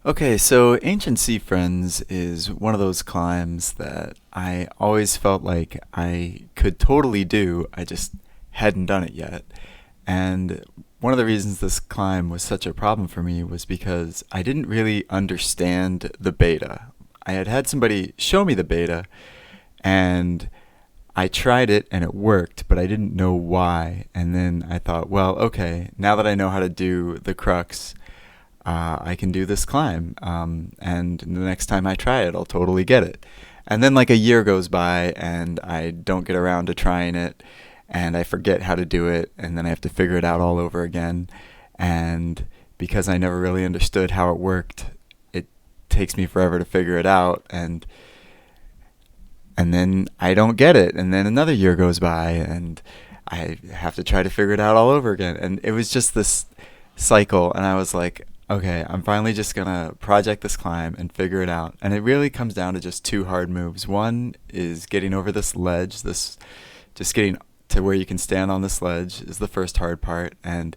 Okay, so Ancient Sea Friends is one of those climbs that I always felt like I could totally do. I just hadn't done it yet. And one of the reasons this climb was such a problem for me was because I didn't really understand the beta. I had had somebody show me the beta, and I tried it and it worked, but I didn't know why. And then I thought, well, okay, now that I know how to do the crux, I can do this climb. And the next time I try it, I'll totally get it. And then like a year goes by and I don't get around to trying it, and I forget how to do it, and then I have to figure it out all over again. And because I never really understood how it worked, it takes me forever to figure it out, and then I don't get it, and then another year goes by and I have to try to figure it out all over again. And it was just this cycle, and I was like, okay, I'm finally just gonna project this climb and figure it out. And it really comes down to just two hard moves. One is getting over this ledge, just getting to where you can stand on this ledge is the first hard part, and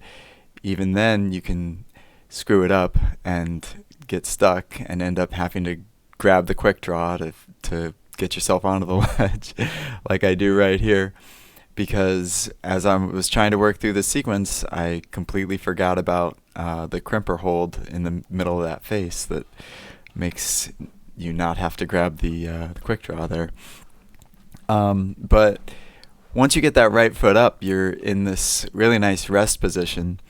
even then you can screw it up and get stuck and end up having to grab the quick draw to get yourself onto the ledge like I do right here. Because as I was trying to work through this sequence, I completely forgot about the crimper hold in the middle of that face that makes you not have to grab the quick draw there. But once you get that right foot up, you're in this really nice rest position,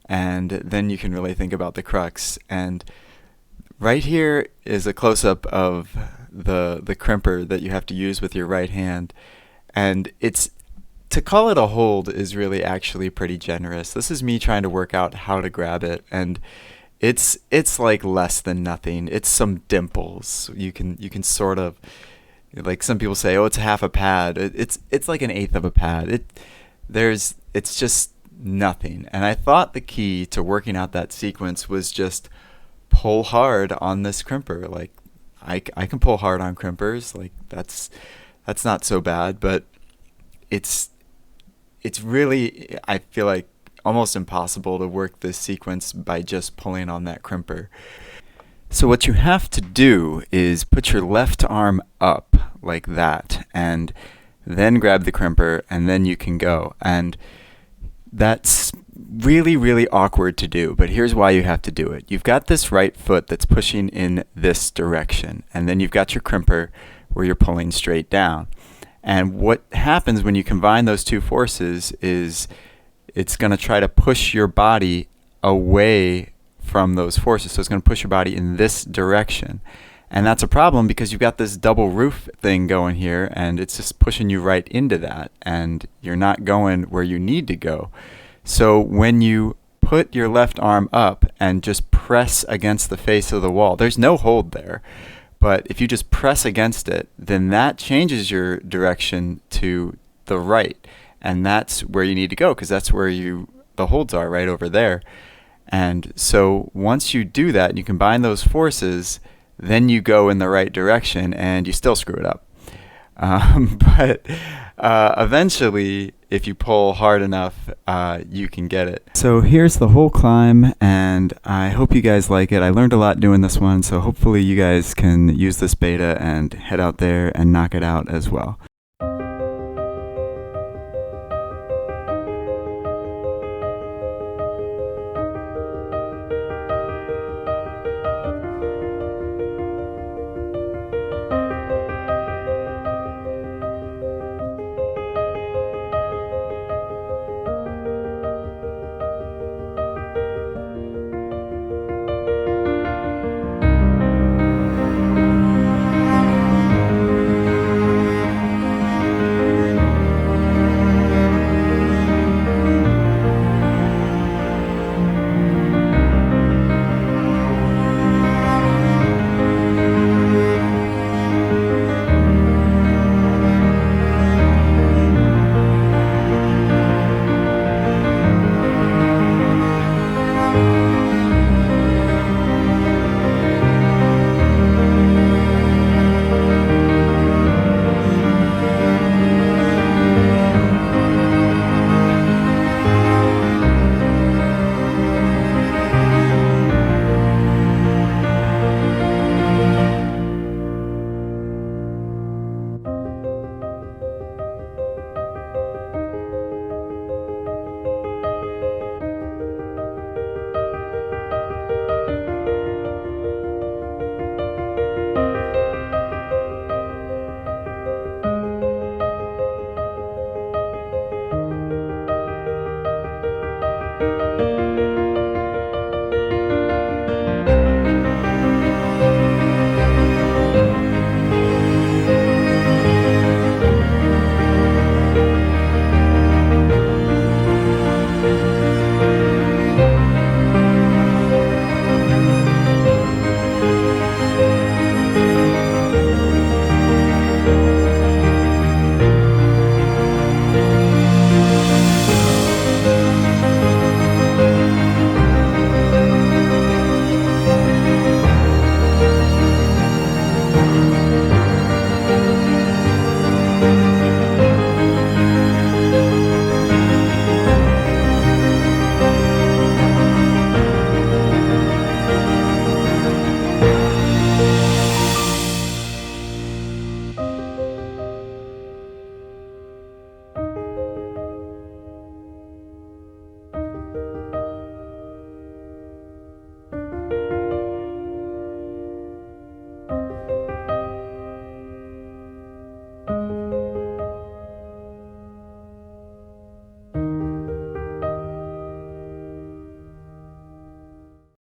and then you can really think about the crux. And right here is a close-up of the crimper that you have to use with your right hand, and to call it a hold is really actually pretty generous. This is me trying to work out how to grab it, and it's like less than nothing. It's some dimples. You can sort of, like some people say, oh, it's half a pad. It's like an eighth of a pad. It's just nothing. And I thought the key to working out that sequence was just pull hard on this crimper. Like I can pull hard on crimpers. Like that's not so bad, but it's really, I feel like, almost impossible to work this sequence by just pulling on that crimper. So what you have to do is put your left arm up like that, and then grab the crimper, and then you can go. And that's really, really awkward to do, but here's why you have to do it. You've got this right foot that's pushing in this direction, and then you've got your crimper where you're pulling straight down. And what happens when you combine those two forces is it's going to try to push your body away from those forces. So it's going to push your body in this direction. And that's a problem because you've got this double roof thing going here, and it's just pushing you right into that, and you're not going where you need to go. So when you put your left arm up and just press against the face of the wall, there's no hold there. But if you just press against it, then that changes your direction to the right. And that's where you need to go, because that's where the holds are, right over there. And so once you do that and you combine those forces, then you go in the right direction, and you still screw it up. But eventually, if you pull hard enough, you can get it. So here's the whole climb, and I hope you guys like it. I learned a lot doing this one, so hopefully you guys can use this beta and head out there and knock it out as well.